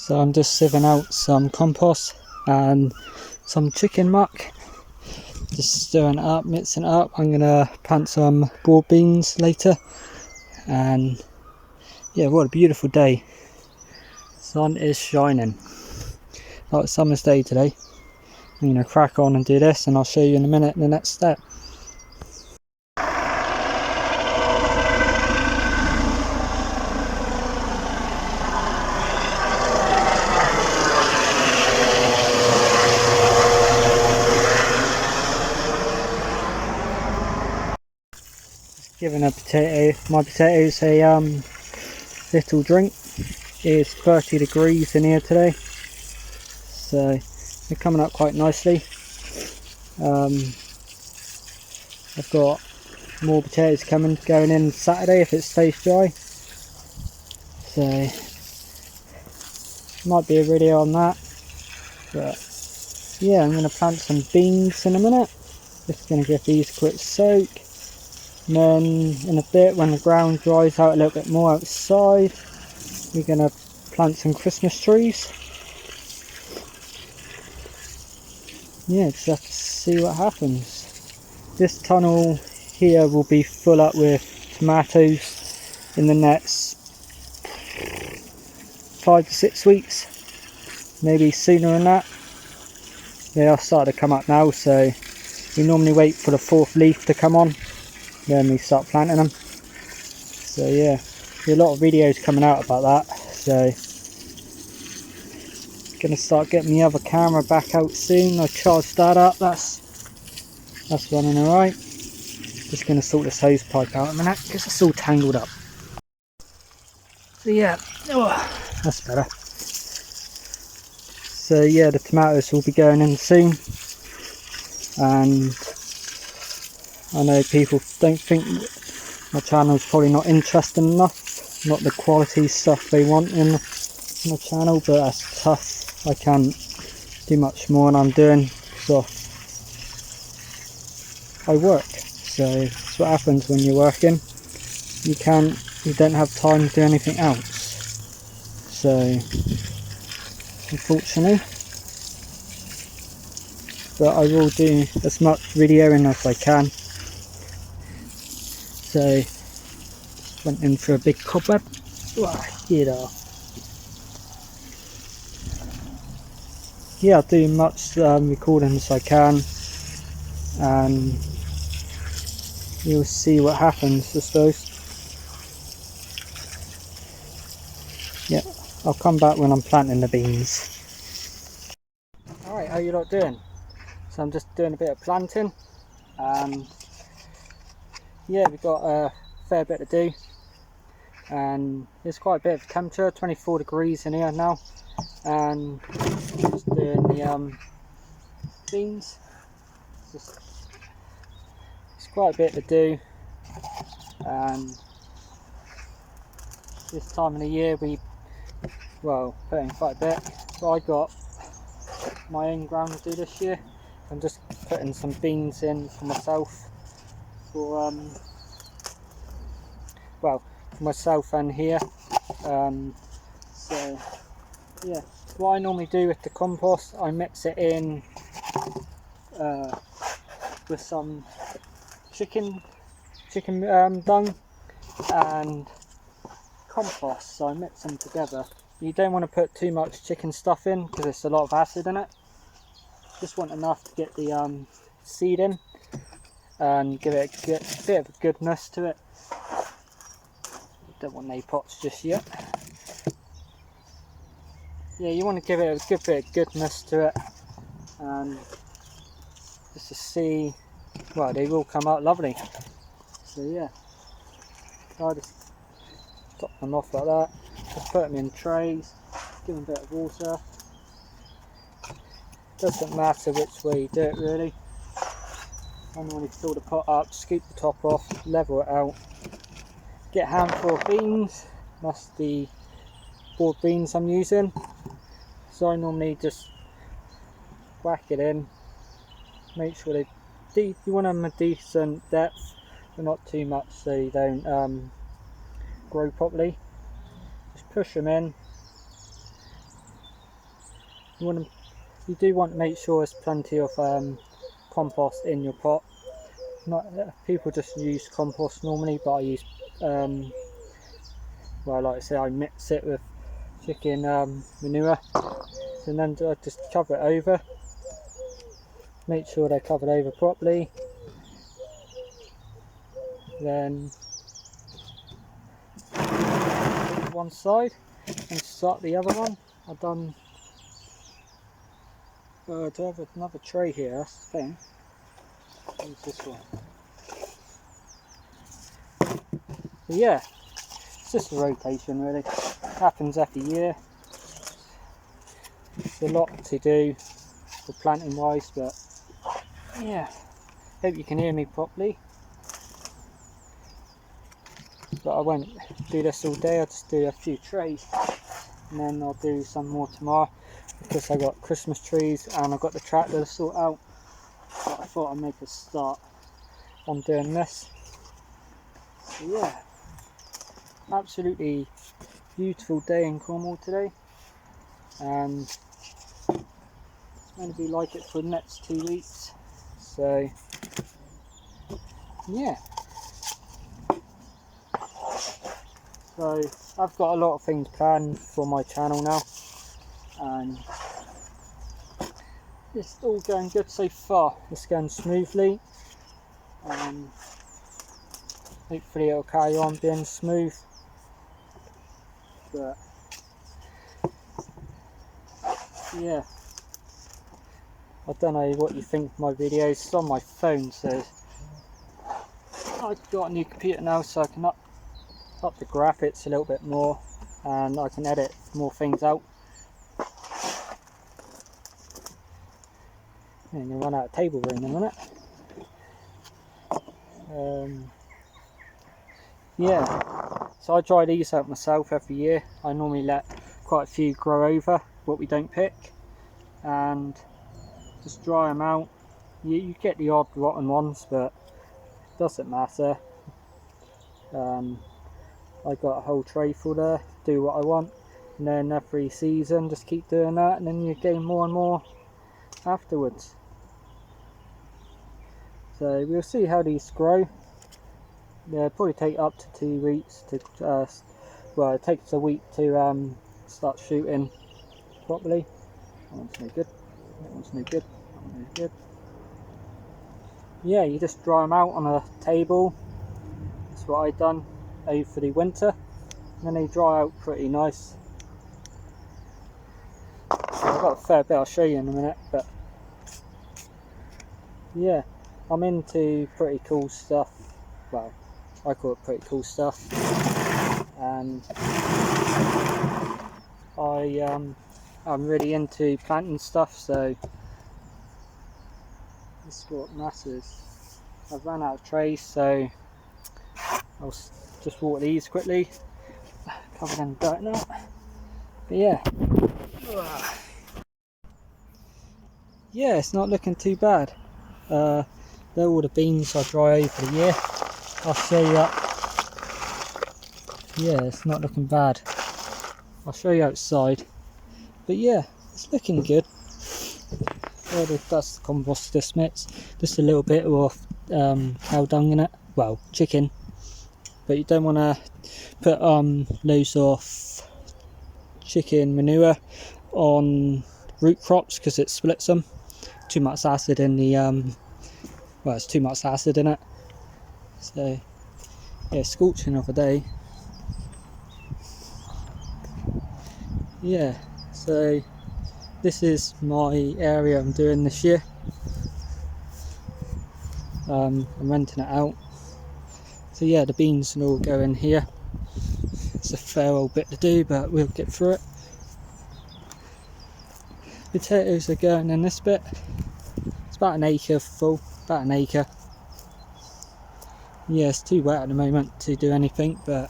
So I'm just sieving out some compost and some chicken muck, just stirring it up, mixing it up. I'm gonna plant some broad beans later, and yeah, what a beautiful day. Sun is shining like a summer's day today. I'm gonna crack on and do this, and I'll show you in a minute the next step. Giving my potatoes a little drink. It's 30 degrees in here today, so they're coming up quite nicely. I've got more potatoes going in Saturday if it stays dry, so might be a video on that. But yeah, I'm going to plant some beans in a minute. Just going to give these a quick soak. And then in a bit, when the ground dries out a little bit more outside, we're going to plant some Christmas trees. Yeah, just have to see what happens. This tunnel here will be full up with tomatoes in the next 5 to 6 weeks, maybe sooner than that. They are starting to come up now, so we normally wait for the 4th leaf to come on, then we start planting them. So yeah, there's a lot of videos coming out about that, so gonna start getting the other camera back out soon. I charged that up, that's running alright. Just gonna sort this hose pipe out in a minute because it's all tangled up. So yeah, that's better. So yeah, the tomatoes will be going in soon, and I know people don't think my channel's probably not interesting enough, not the quality stuff they want in my channel, but that's tough. I can't do much more than I'm doing because I work. So that's what happens when you're working. You don't have time to do anything else. So unfortunately, but I will do as much videoing as I can. So went in for a big cobweb. Yeah, I'll do much recording as I can, and you'll see what happens, I suppose. Yeah, I'll come back when I'm planting the beans. Alright, how you lot doing? So I'm just doing a bit of planting. Yeah, we've got a fair bit to do, and there's quite a bit of temperature, 24 degrees in here now, and just doing the beans. It's quite a bit to do, and this time of the year we put in quite a bit. So I got my own ground to do this year. I'm just putting some beans in for myself, for myself and here. So yeah, what I normally do with the compost, I mix it in with some chicken dung and compost, so I mix them together. You don't want to put too much chicken stuff in because there's a lot of acid in it. Just want enough to get the seed in and give it a bit of a goodness to it. Don't want any pots just yet. Yeah, you want to give it a good bit of goodness to it, and just to see, well, they will come out lovely. So yeah, I just top them off like that, just put them in trays, give them a bit of water. Doesn't matter which way you do it really. I normally fill the pot up, scoop the top off, level it out, get a handful of beans. That's the board beans I'm using. So I normally just whack it in, make sure they're deep. You want them a decent depth, but not too much so you don't grow properly. Just push them in, you do want to make sure there's plenty of compost in your pot. Not people just use compost normally, but I use well, like I say, I mix it with chicken manure, and then I just cover it over. Make sure they're covered over properly. Then one side and start the other one. I've done. Do I have another tray here? That's the thing. Use this one. But yeah, it's just a rotation really. Happens every year. It's a lot to do for planting wise, but yeah, hope you can hear me properly. But I won't do this all day, I'll just do a few trays and then I'll do some more tomorrow, because I got Christmas trees and I've got the tractor to sort out. But I thought I'd make a start on doing this. So yeah, absolutely beautiful day in Cornwall today, and it's going to be like it for the next 2 weeks. So yeah, so I've got a lot of things planned for my channel now, and it's all going good so far. It's going smoothly, and hopefully it'll carry on being smooth. But yeah, I don't know what you think of my videos. It's on my phone, so I've got a new computer now, so I can up the graphics a little bit more, and I can edit more things out. I'm going to run out of table room in a minute. Yeah, so I dry these out myself every year. I normally let quite a few grow over what we don't pick, and just dry them out. You get the odd rotten ones, but it doesn't matter. I got a whole tray full there, do what I want, and then every season just keep doing that, and then you gain more and more afterwards. So we'll see how these grow. They'll probably take up to 2 weeks to well, it takes a week to start shooting properly. That one's no good, that one's no good, that one's no good. Yeah, you just dry them out on a table. That's what I've done over the winter, and then they dry out pretty nice. So I've got a fair bit I'll show you in a minute, but yeah, I'm into pretty cool stuff. Well, I call it pretty cool stuff, and I'm really into planting stuff, so this is what matters. I've run out of trays, so I'll just water these quickly, covered in dirt now. But yeah, it's not looking too bad. They're all the beans I dry over the year. I'll show you that. Yeah, it's not looking bad. I'll show you outside. But yeah, it's looking good. Well, that's the compost dismits. Just a little bit of cow dung in it. Well, chicken. But you don't want to put loads of chicken manure on root crops, because it splits them. Too much acid in the well, it's too much acid in it. So yeah, scorching of a day. Yeah, so this is my area I'm doing this year. I'm renting it out. So yeah, the beans will all go in here. It's a fair old bit to do, but we'll get through it. Potatoes are going in this bit. It's about an acre full, about an acre. Yeah, it's too wet at the moment to do anything, but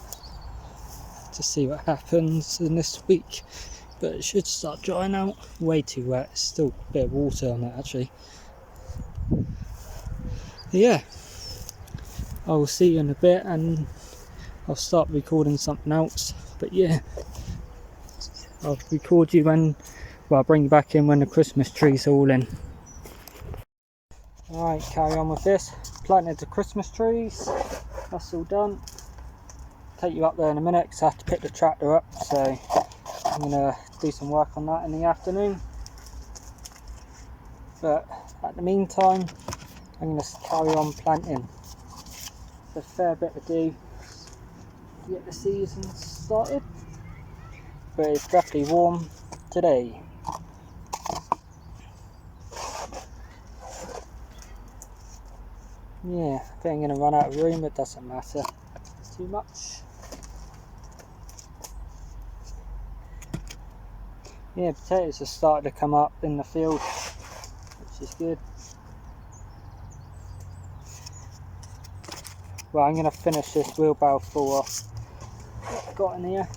to see what happens in this week. But it should start drying out. Way too wet, it's still a bit of water on it actually. Yeah, I will see you in a bit, and I'll start recording something else. But yeah, I'll record you when Well, I'll bring you back in when the Christmas tree's all in. Alright, carry on with this. Planted the Christmas trees. That's all done. Take you up there in a minute because I have to pick the tractor up, so I'm going to do some work on that in the afternoon. But at the meantime, I'm going to carry on planting. There's a fair bit to do to get the season started, but it's definitely warm today. Yeah, I think I'm going to run out of room, it doesn't matter too much. Yeah, potatoes have started to come up in the field, which is good. Well, I'm going to finish this wheelbarrow full off what I've got in here,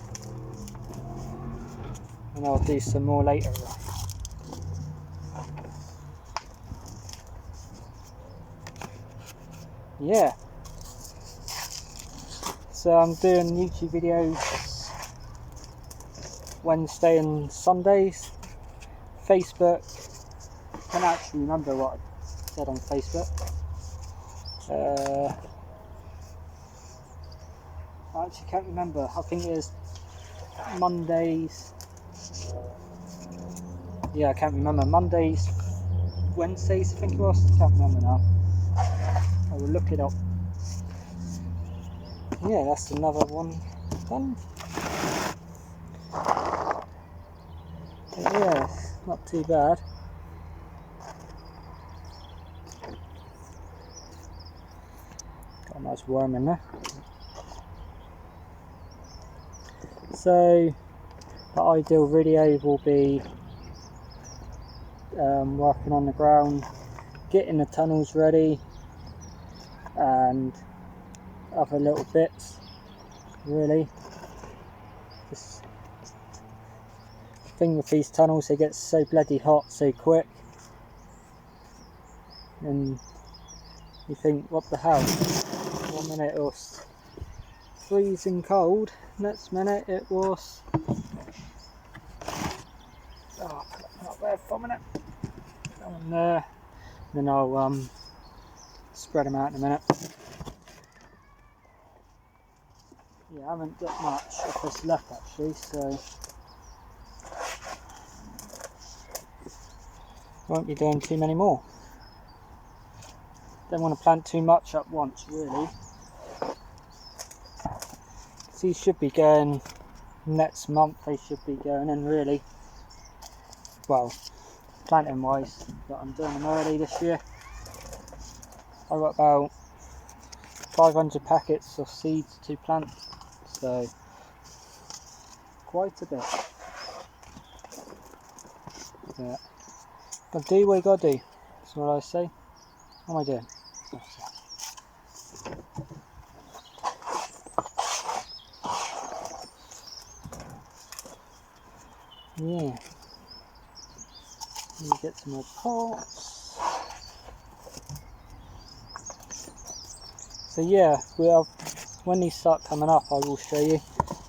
and I'll do some more later. Yeah, so I'm doing YouTube videos Wednesday and Sundays. Facebook, I can't actually remember what I said on Facebook. I actually can't remember. I think it is Mondays. Yeah, I can't remember. Mondays, Wednesdays, I think it was. I can't remember now. I will look it up. Yeah, that's another one done. But yeah, not too bad. Got a nice worm in there. So, the ideal video will be working on the ground, getting the tunnels ready, and other little bits, really. Just the thing with these tunnels, they get so bloody hot so quick, and you think, what the hell? 1 minute it was freezing cold, next minute it was, oh, put that up there for a minute, that one there, then I'll spread them out in a minute. Yeah, I haven't got much of this left actually, so won't be doing too many more. Don't want to plant too much at once, really. These should be going next month, they should be going in, really. Well, planting wise, but I'm doing them early this year. I've got about 500 packets of seeds to plant, so quite a bit. Yeah. Gotta do what you gotta do, that's what I say. What am I doing? Yeah. Let me get some more pots. So yeah, when these start coming up, I will show you,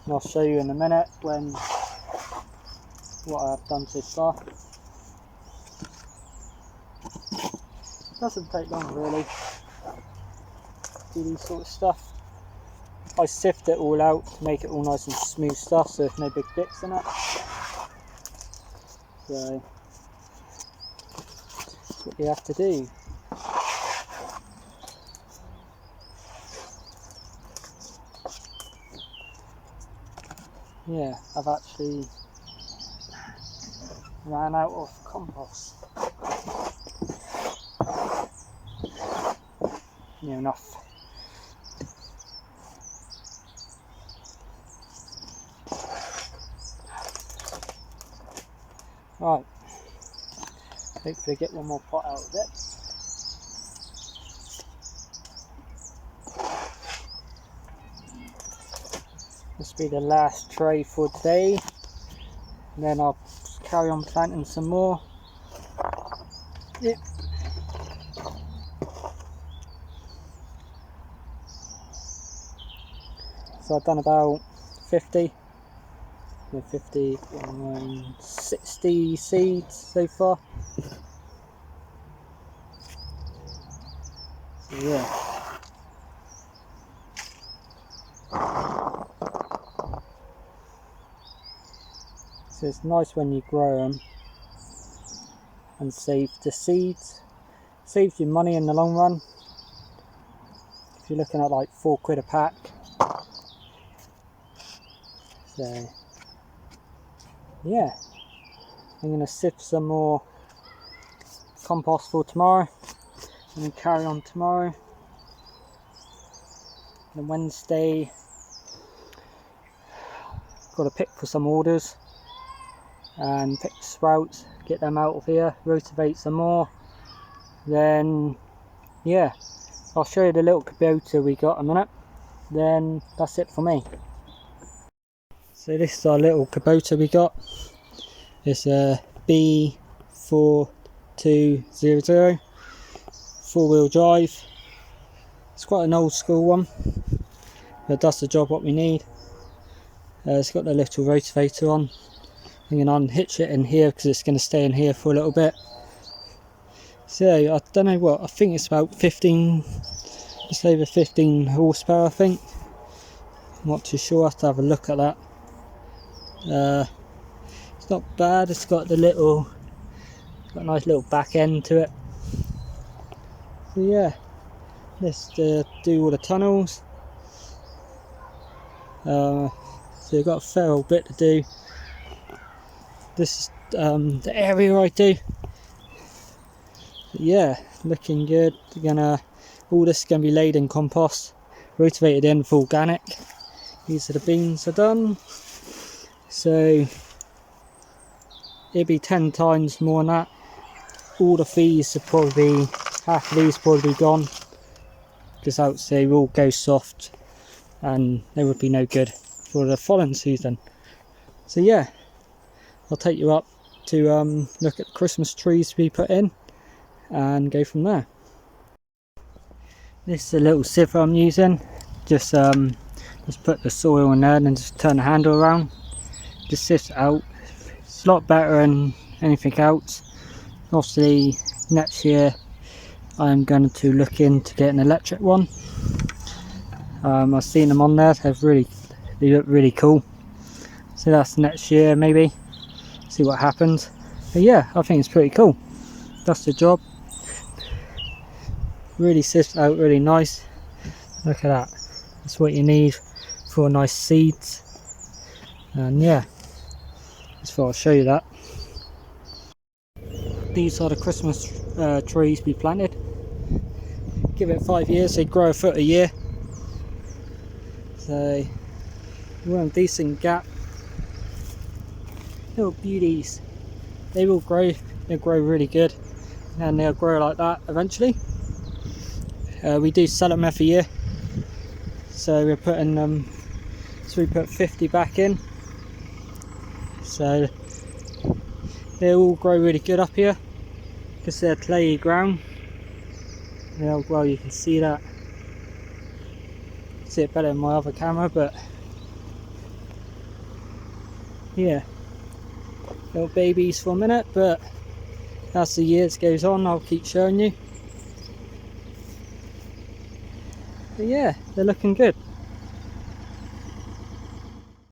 and I'll show you in a minute what I've done so far. Doesn't take long really to do these sort of stuff. I sift it all out to make it all nice and smooth stuff, so there's no big bits in it. So that's what you have to do. Yeah, I've actually ran out of compost. Near enough. Right, hopefully get one more pot out of it. This will be the last tray for today, and then I'll carry on planting some more. Yep. So I've done about 50, 50, 60 seeds so far. So yeah. So it's nice when you grow them and save the seeds. Saves you money in the long run. If you're looking at like £4 a pack. So yeah, I'm going to sift some more compost for tomorrow and then carry on tomorrow. And Wednesday, got to pick for some orders and pick the sprouts, get them out of here, rotivate some more. Then yeah, I'll show you the little Kubota we got in a minute. Then that's it for me. So this is our little Kubota we got. It's a B4200 4-wheel drive. It's quite an old school one, but it does the job what we need. It's got the little rotavator on. I'm going to unhitch it in here because it's going to stay in here for a little bit. So I don't know what, I think it's about 15, just over 15 horsepower I think. I'm not too sure, I have to have a look at that. It's not bad, it's got a nice little back end to it. So yeah, let's do all the tunnels. So you've got a fair old bit to do. This is the area I do. But yeah, looking good. All this is gonna be laid in compost, rotivated in for organic. These are the beans are done. So it'd be 10 times more than that. All the fees are probably, half of these probably gone, because I would say will go soft and they would be no good for the following season. So yeah, I'll take you up to look at the Christmas trees we put in and go from there. This is a little sieve I'm using. Just put the soil in there and just turn the handle around. Just sifts it out. It's a lot better than anything else. Obviously next year I'm going to look into getting an electric one. I've seen them on there, they look really cool. So that's next year maybe, see what happens. But yeah, I think it's pretty cool. That's the job. Really sifts out really nice. Look at that. That's what you need for nice seeds. And yeah, just thought I'll show you that. These are the Christmas trees we planted. Give it 5 years, they grow a foot a year. So we're in a decent gap. Little beauties. They will grow. They'll grow really good, and they'll grow like that eventually. We do sell them every year. So we're putting so we put 50 back in. So they all grow really good up here because they're clayey ground. Well, you can see that. See it better in my other camera, but yeah, little babies for a minute, but as the years goes on I'll keep showing you. But yeah, they're looking good.